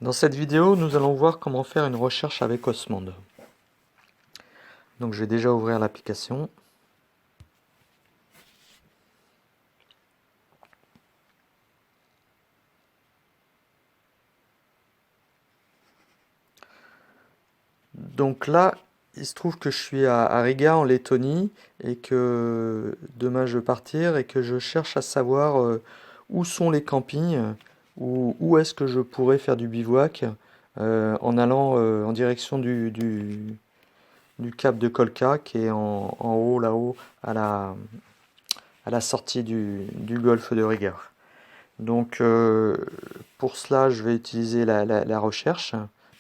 Dans cette vidéo, nous allons voir comment faire une recherche avec Osmond. Donc je vais déjà ouvrir l'application. Donc là, il se trouve que je suis à Riga en Lettonie et que demain je vais partir et que je cherche à savoir où sont les campings, où est-ce que je pourrais faire du bivouac en allant en direction du cap de Kolka qui est en haut là-haut à la sortie du golfe de Riga. Donc pour cela, je vais utiliser la recherche.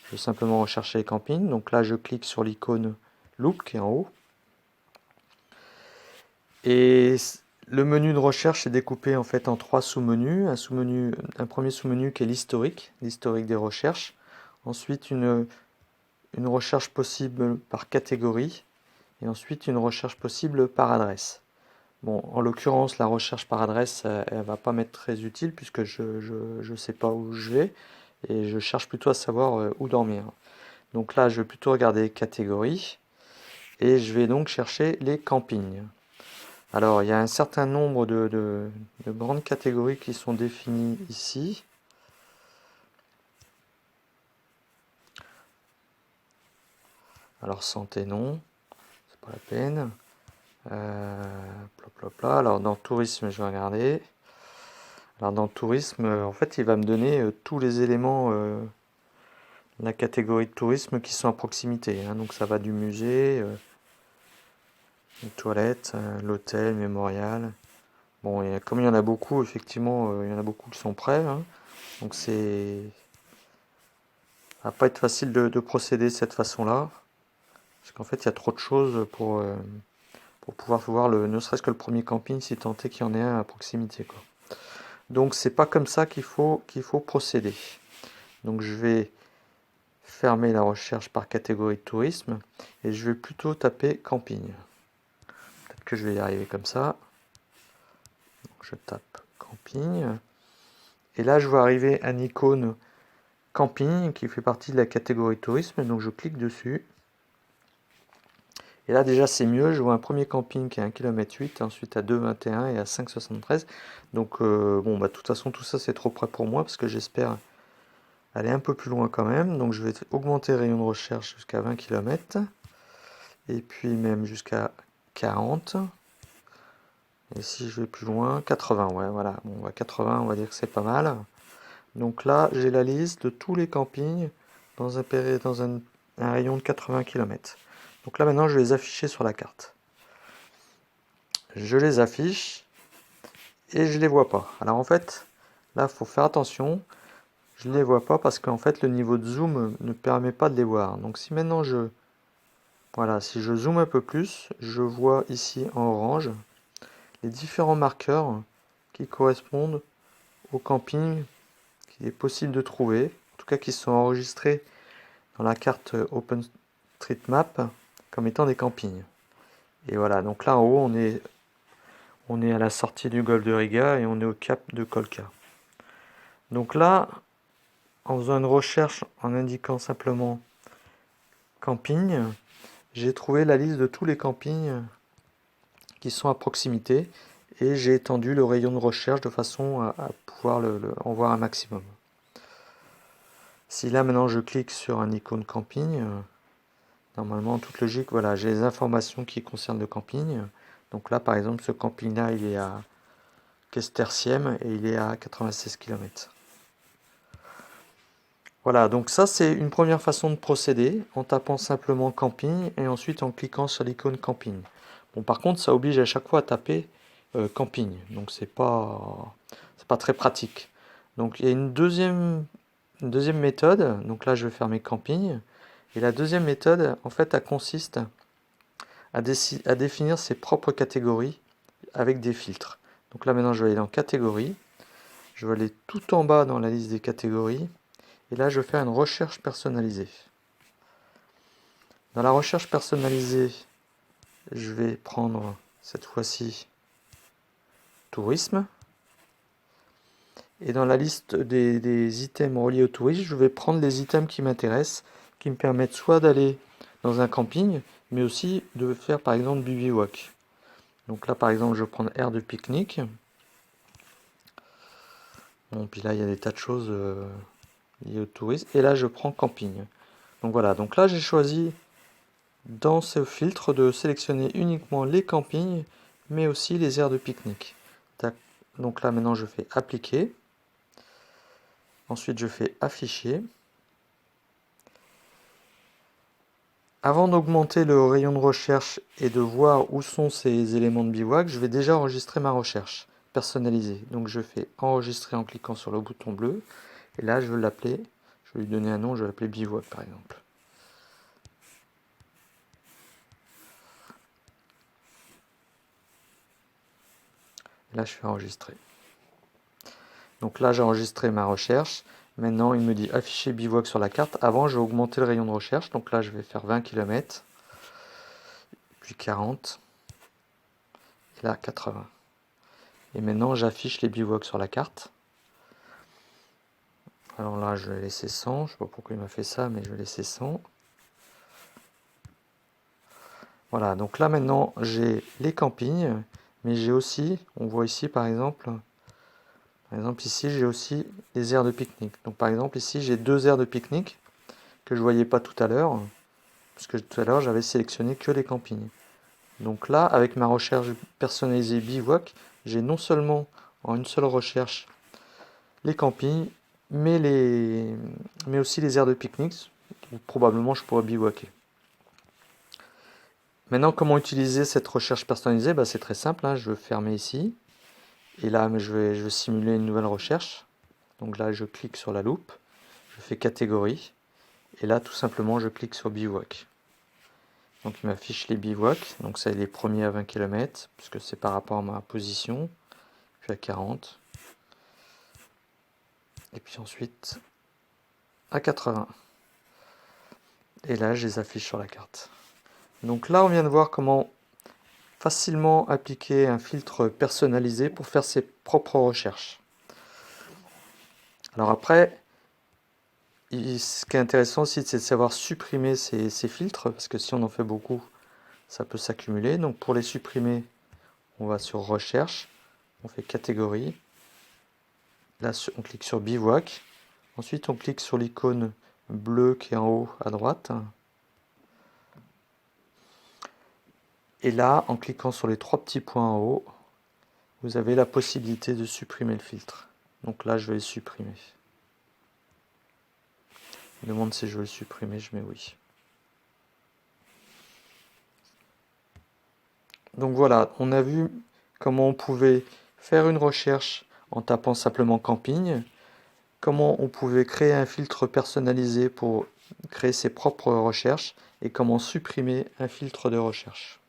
Je vais simplement rechercher les campings. Donc là, je clique sur l'icône Loop qui est en haut. Et le menu de recherche est découpé en fait en trois sous-menus. Un premier sous-menu qui est l'historique des recherches. Ensuite, une recherche possible par catégorie. Et ensuite, une recherche possible par adresse. Bon, en l'occurrence, la recherche par adresse, elle va pas m'être très utile puisque je sais pas où je vais et je cherche plutôt à savoir où dormir. Donc là, je vais plutôt regarder catégories et je vais donc chercher les campings. Alors, il y a un certain nombre de grandes catégories qui sont définies ici. Alors, santé, non, c'est pas la peine. Plop, plop, plop. Alors, dans tourisme, je vais regarder. Alors dans le tourisme, en fait, il va me donner tous les éléments de la catégorie de tourisme qui sont à proximité, hein. Donc ça va du musée, les toilettes, l'hôtel, mémorial. Bon, comme il y en a beaucoup, effectivement, il y en a beaucoup qui sont prêts, hein. Donc ça va pas être facile de procéder de cette façon-là. Parce qu'en fait, il y a trop de choses pour pouvoir voir ne serait-ce que le premier camping, si tant est qu'il y en ait un à proximité, quoi. Donc c'est pas comme ça qu'il faut procéder. Donc je vais fermer la recherche par catégorie de tourisme et je vais plutôt taper camping. Peut-être que je vais y arriver comme ça. Donc je tape camping et là je vois arriver un icône camping qui fait partie de la catégorie tourisme, donc je clique dessus. Et là déjà c'est mieux, je vois un premier camping qui est à 1,8 km, ensuite à 2,21 et à 5,73. Donc bon bah de toute façon tout ça c'est trop près pour moi parce que j'espère aller un peu plus loin quand même. Donc je vais augmenter le rayon de recherche jusqu'à 20 km. Et puis même jusqu'à 40. Et si je vais plus loin, 80, ouais, voilà. Bon, à 80, on va dire que c'est pas mal. Donc là, j'ai la liste de tous les campings dans un rayon de 80 km. Donc là, maintenant, je vais les afficher sur la carte. Je les affiche et je les vois pas. Alors en fait, là, il faut faire attention. Je ne les vois pas parce qu'en fait, le niveau de zoom ne permet pas de les voir. Donc si maintenant voilà, si je zoome un peu plus, je vois ici en orange les différents marqueurs qui correspondent au camping qu'il est possible de trouver, en tout cas qui sont enregistrés dans la carte OpenStreetMap comme étant des campings. Et voilà, donc là en haut on est à la sortie du golfe de Riga et on est au cap de Kolka. Donc là, en faisant une recherche en indiquant simplement camping, j'ai trouvé la liste de tous les campings qui sont à proximité et j'ai étendu le rayon de recherche de façon à pouvoir en voir un maximum. Si là maintenant je clique sur un icône camping, normalement en toute logique, voilà, j'ai les informations qui concernent le camping. Donc là par exemple ce camping là il est à Kesterciem et il est à 96 km. Voilà, donc ça c'est une première façon de procéder en tapant simplement camping et ensuite en cliquant sur l'icône camping. Bon par contre ça oblige à chaque fois à taper camping, donc c'est pas très pratique. Donc il y a une deuxième méthode, donc là je vais fermer camping, et la deuxième méthode en fait elle consiste à définir ses propres catégories avec des filtres. Donc là maintenant je vais aller dans catégories, je vais aller tout en bas dans la liste des catégories, et là je vais faire une recherche personnalisée. Dans la recherche personnalisée, je vais prendre cette fois-ci tourisme. Et dans la liste des items reliés au tourisme, je vais prendre les items qui m'intéressent, qui me permettent soit d'aller dans un camping, mais aussi de faire par exemple du bivouac. Donc là par exemple je vais prendre aire de pique-nique. Bon, puis là il y a des tas de choses liées au tourisme. Et là je prends camping. Donc voilà, donc là j'ai choisi dans ce filtre de sélectionner uniquement les campings, mais aussi les aires de pique-nique. Donc là maintenant je fais appliquer. Ensuite je fais afficher. Avant d'augmenter le rayon de recherche et de voir où sont ces éléments de bivouac, je vais déjà enregistrer ma recherche personnalisée. Donc je fais enregistrer en cliquant sur le bouton bleu. Et là je vais l'appeler, je vais lui donner un nom, je vais l'appeler bivouac par exemple. Et là je fais enregistrer. Donc là j'ai enregistré ma recherche. Maintenant il me dit afficher bivouac sur la carte. Avant je vais augmenter le rayon de recherche. Donc là je vais faire 20 km. Puis 40. Et là 80. Et maintenant j'affiche les bivouacs sur la carte. Alors là je vais laisser 100. Je ne sais pas pourquoi il m'a fait ça, mais je vais laisser 100. Voilà, donc là maintenant j'ai les campings. Mais j'ai aussi, on voit ici par exemple ici j'ai aussi les aires de pique-nique. Donc par exemple ici j'ai 2 aires de pique-nique que je ne voyais pas tout à l'heure, puisque tout à l'heure j'avais sélectionné que les campings. Donc là, avec ma recherche personnalisée bivouac, j'ai non seulement en une seule recherche les campings, mais aussi les aires de pique-nique, où probablement je pourrais bivouaquer. Maintenant, comment utiliser cette recherche personnalisée? C'est très simple, hein. Je vais fermer ici. Et là, je vais simuler une nouvelle recherche. Donc là, je clique sur la loupe, je fais catégorie, et là, tout simplement, je clique sur bivouac. Donc il m'affiche les bivouacs, donc ça, il est premier à 20 km, puisque c'est par rapport à ma position, puis à 40, et puis ensuite à 80. Et là, je les affiche sur la carte. Donc là, on vient de voir comment facilement appliquer un filtre personnalisé pour faire ses propres recherches. Alors après, ce qui est intéressant aussi, c'est de savoir supprimer ces filtres, parce que si on en fait beaucoup, ça peut s'accumuler. Donc pour les supprimer, on va sur recherche, on fait catégorie. Là, on clique sur bivouac. Ensuite, on clique sur l'icône bleue qui est en haut à droite. Et là, en cliquant sur les 3 petits points en haut, vous avez la possibilité de supprimer le filtre. Donc là, je vais le supprimer. Il me demande si je veux le supprimer, je mets oui. Donc voilà, on a vu comment on pouvait faire une recherche en tapant simplement camping, comment on pouvait créer un filtre personnalisé pour créer ses propres recherches et comment supprimer un filtre de recherche.